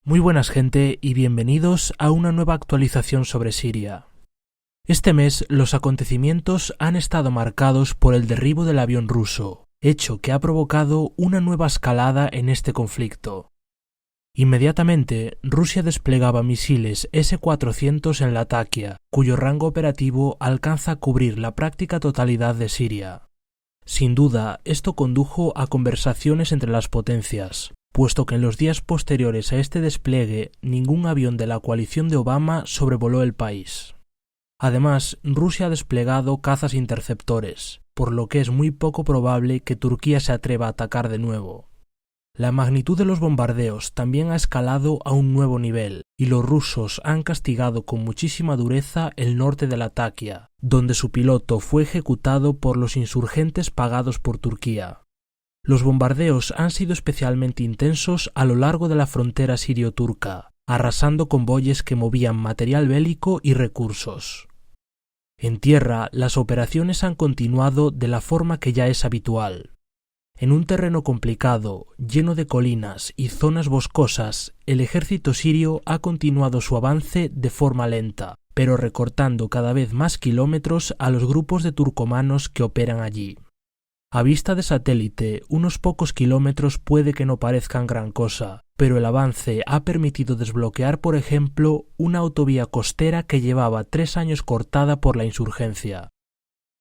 Muy buenas gente y bienvenidos a una nueva actualización sobre Siria. Este mes los acontecimientos han estado marcados por el derribo del avión ruso, hecho que ha provocado una nueva escalada en este conflicto. Inmediatamente, Rusia desplegaba misiles S-400 en Latakia, cuyo rango operativo alcanza a cubrir la práctica totalidad de Siria. Sin duda, esto condujo a conversaciones entre las potencias, puesto que en los días posteriores a este despliegue ningún avión de la coalición de Obama sobrevoló el país. Además, Rusia ha desplegado cazas interceptores, por lo que es muy poco probable que Turquía se atreva a atacar de nuevo. La magnitud de los bombardeos también ha escalado a un nuevo nivel, y los rusos han castigado con muchísima dureza el norte de Latakia, donde su piloto fue ejecutado por los insurgentes pagados por Turquía. Los bombardeos han sido especialmente intensos a lo largo de la frontera sirio-turca, arrasando convoyes que movían material bélico y recursos. En tierra, las operaciones han continuado de la forma que ya es habitual. En un terreno complicado, lleno de colinas y zonas boscosas, el ejército sirio ha continuado su avance de forma lenta, pero recortando cada vez más kilómetros a los grupos de turcomanos que operan allí. A vista de satélite, unos pocos kilómetros puede que no parezcan gran cosa, pero el avance ha permitido desbloquear, por ejemplo, una autovía costera que llevaba 3 años cortada por la insurgencia.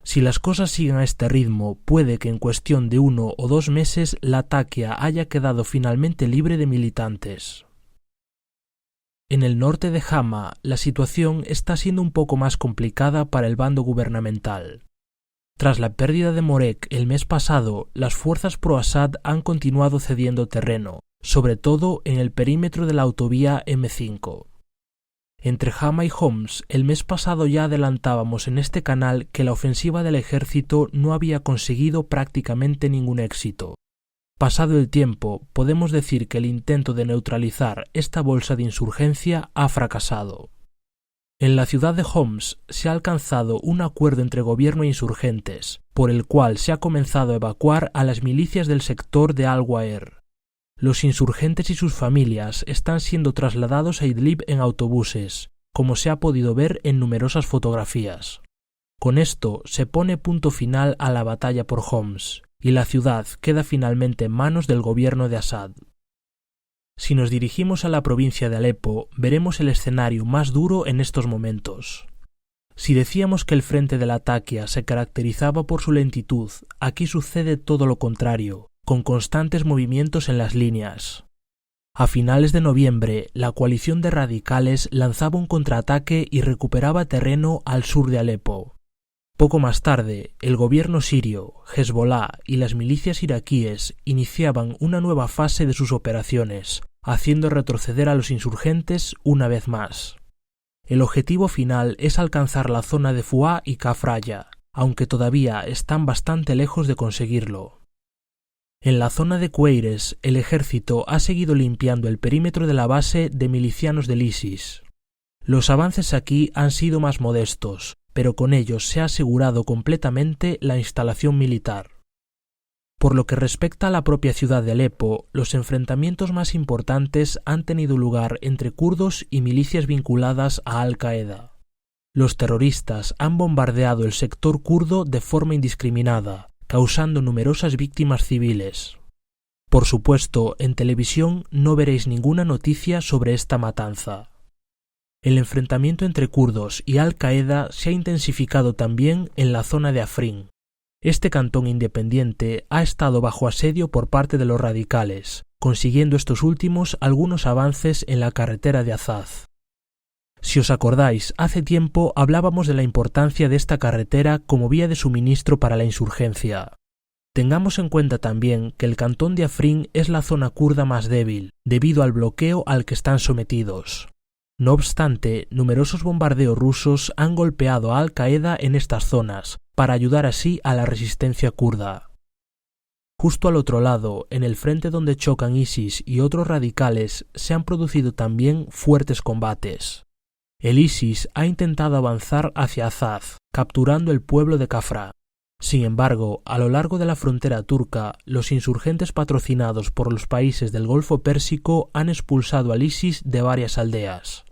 Si las cosas siguen a este ritmo, puede que en cuestión de 1 o 2 meses Latakia haya quedado finalmente libre de militantes. En el norte de Hama, la situación está siendo un poco más complicada para el bando gubernamental. Tras la pérdida de Morek el mes pasado, las fuerzas pro-Assad han continuado cediendo terreno, sobre todo en el perímetro de la autovía M5. Entre Hama y Homs, el mes pasado ya adelantábamos en este canal que la ofensiva del ejército no había conseguido prácticamente ningún éxito. Pasado el tiempo, podemos decir que el intento de neutralizar esta bolsa de insurgencia ha fracasado. En la ciudad de Homs se ha alcanzado un acuerdo entre gobierno e insurgentes, por el cual se ha comenzado a evacuar a las milicias del sector de Al-Waer. Los insurgentes y sus familias están siendo trasladados a Idlib en autobuses, como se ha podido ver en numerosas fotografías. Con esto se pone punto final a la batalla por Homs, y la ciudad queda finalmente en manos del gobierno de Assad. Si nos dirigimos a la provincia de Alepo, veremos el escenario más duro en estos momentos. Si decíamos que el frente de Latakia se caracterizaba por su lentitud, aquí sucede todo lo contrario, con constantes movimientos en las líneas. A finales de noviembre, la coalición de radicales lanzaba un contraataque y recuperaba terreno al sur de Alepo. Poco más tarde, el gobierno sirio, Hezbollah y las milicias iraquíes iniciaban una nueva fase de sus operaciones, haciendo retroceder a los insurgentes una vez más. El objetivo final es alcanzar la zona de Fuá y Kafraya, aunque todavía están bastante lejos de conseguirlo. En la zona de Cueires, el ejército ha seguido limpiando el perímetro de la base de milicianos del ISIS. Los avances aquí han sido más modestos, pero con ellos se ha asegurado completamente la instalación militar. Por lo que respecta a la propia ciudad de Alepo, los enfrentamientos más importantes han tenido lugar entre kurdos y milicias vinculadas a Al-Qaeda. Los terroristas han bombardeado el sector kurdo de forma indiscriminada, causando numerosas víctimas civiles. Por supuesto, en televisión no veréis ninguna noticia sobre esta matanza. El enfrentamiento entre kurdos y Al-Qaeda se ha intensificado también en la zona de Afrin. Este cantón independiente ha estado bajo asedio por parte de los radicales, consiguiendo estos últimos algunos avances en la carretera de Azaz. Si os acordáis, hace tiempo hablábamos de la importancia de esta carretera como vía de suministro para la insurgencia. Tengamos en cuenta también que el cantón de Afrin es la zona kurda más débil, debido al bloqueo al que están sometidos. No obstante, numerosos bombardeos rusos han golpeado a Al-Qaeda en estas zonas, para ayudar así a la resistencia kurda. Justo al otro lado, en el frente donde chocan ISIS y otros radicales, se han producido también fuertes combates. El ISIS ha intentado avanzar hacia Azaz, capturando el pueblo de Kafra. Sin embargo, a lo largo de la frontera turca, los insurgentes patrocinados por los países del Golfo Pérsico han expulsado al ISIS de varias aldeas.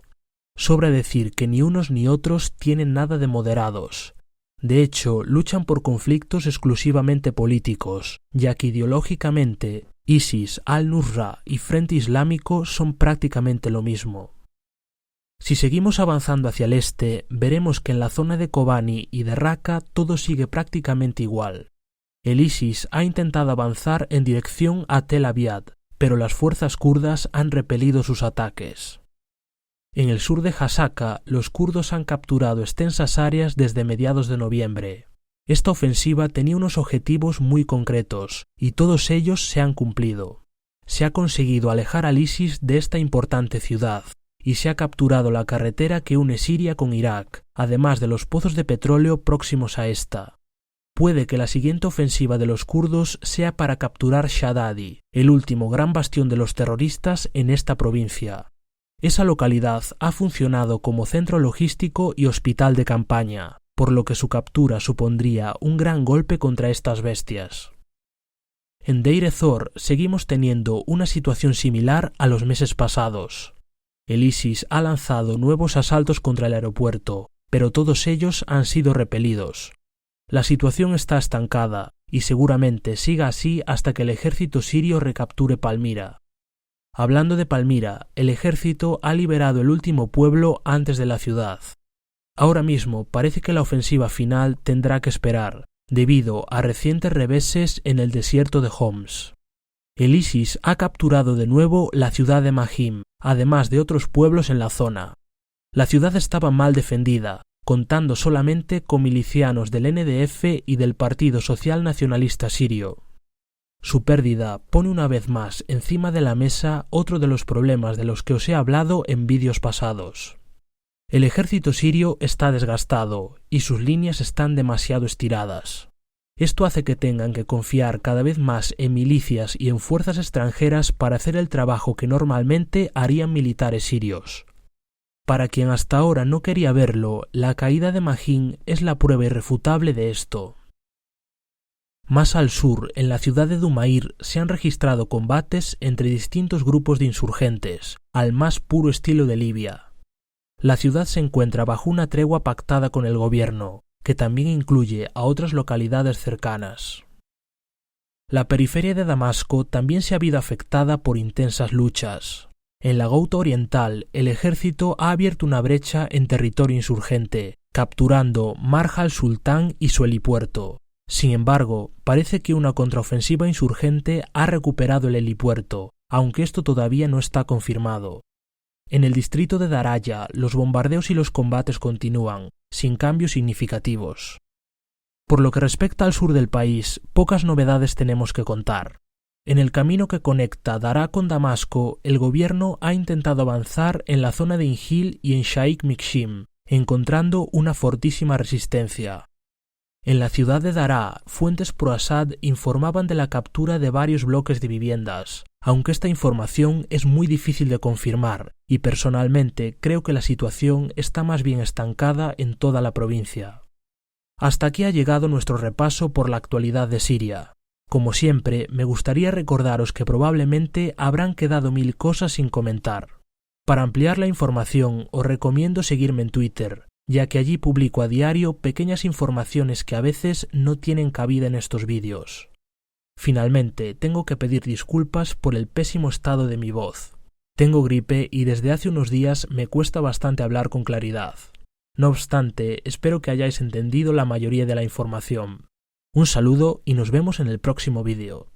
Sobra decir que ni unos ni otros tienen nada de moderados. De hecho, luchan por conflictos exclusivamente políticos, ya que ideológicamente ISIS, Al-Nusra y Frente Islámico son prácticamente lo mismo. Si seguimos avanzando hacia el este, veremos que en la zona de Kobani y de Raqqa todo sigue prácticamente igual. El ISIS ha intentado avanzar en dirección a Tel Abyad, pero las fuerzas kurdas han repelido sus ataques. En el sur de Hasaka, los kurdos han capturado extensas áreas desde mediados de noviembre. Esta ofensiva tenía unos objetivos muy concretos, y todos ellos se han cumplido. Se ha conseguido alejar al ISIS de esta importante ciudad, y se ha capturado la carretera que une Siria con Irak, además de los pozos de petróleo próximos a esta. Puede que la siguiente ofensiva de los kurdos sea para capturar Shadadi, el último gran bastión de los terroristas en esta provincia. Esa localidad ha funcionado como centro logístico y hospital de campaña, por lo que su captura supondría un gran golpe contra estas bestias. En Deir ez-Zor seguimos teniendo una situación similar a los meses pasados. El ISIS ha lanzado nuevos asaltos contra el aeropuerto, pero todos ellos han sido repelidos. La situación está estancada y seguramente siga así hasta que el ejército sirio recapture Palmira. Hablando de Palmira, el ejército ha liberado el último pueblo antes de la ciudad. Ahora mismo parece que la ofensiva final tendrá que esperar, debido a recientes reveses en el desierto de Homs. El ISIS ha capturado de nuevo la ciudad de Mahim, además de otros pueblos en la zona. La ciudad estaba mal defendida, contando solamente con milicianos del NDF y del Partido Social Nacionalista Sirio. Su pérdida pone una vez más encima de la mesa otro de los problemas de los que os he hablado en vídeos pasados. El ejército sirio está desgastado y sus líneas están demasiado estiradas. Esto hace que tengan que confiar cada vez más en milicias y en fuerzas extranjeras para hacer el trabajo que normalmente harían militares sirios. Para quien hasta ahora no quería verlo, la caída de Mahim es la prueba irrefutable de esto. Más al sur, en la ciudad de Dumair, se han registrado combates entre distintos grupos de insurgentes, al más puro estilo de Libia. La ciudad se encuentra bajo una tregua pactada con el gobierno, que también incluye a otras localidades cercanas. La periferia de Damasco también se ha visto afectada por intensas luchas. En la Ghouta oriental, el ejército ha abierto una brecha en territorio insurgente, capturando Marj al-Sultán y su helipuerto. Sin embargo, parece que una contraofensiva insurgente ha recuperado el helipuerto, aunque esto todavía no está confirmado. En el distrito de Daraya, los bombardeos y los combates continúan, sin cambios significativos. Por lo que respecta al sur del país, pocas novedades tenemos que contar. En el camino que conecta Daraa con Damasco, el gobierno ha intentado avanzar en la zona de Injil y en Shaikh Mikshim, encontrando una fortísima resistencia. En la ciudad de Daraa, fuentes pro-Assad informaban de la captura de varios bloques de viviendas, aunque esta información es muy difícil de confirmar, y personalmente creo que la situación está más bien estancada en toda la provincia. Hasta aquí ha llegado nuestro repaso por la actualidad de Siria. Como siempre, me gustaría recordaros que probablemente habrán quedado 1000 cosas sin comentar. Para ampliar la información, os recomiendo seguirme en Twitter, ya que allí publico a diario pequeñas informaciones que a veces no tienen cabida en estos vídeos. Finalmente, tengo que pedir disculpas por el pésimo estado de mi voz. Tengo gripe y desde hace unos días me cuesta bastante hablar con claridad. No obstante, espero que hayáis entendido la mayoría de la información. Un saludo y nos vemos en el próximo vídeo.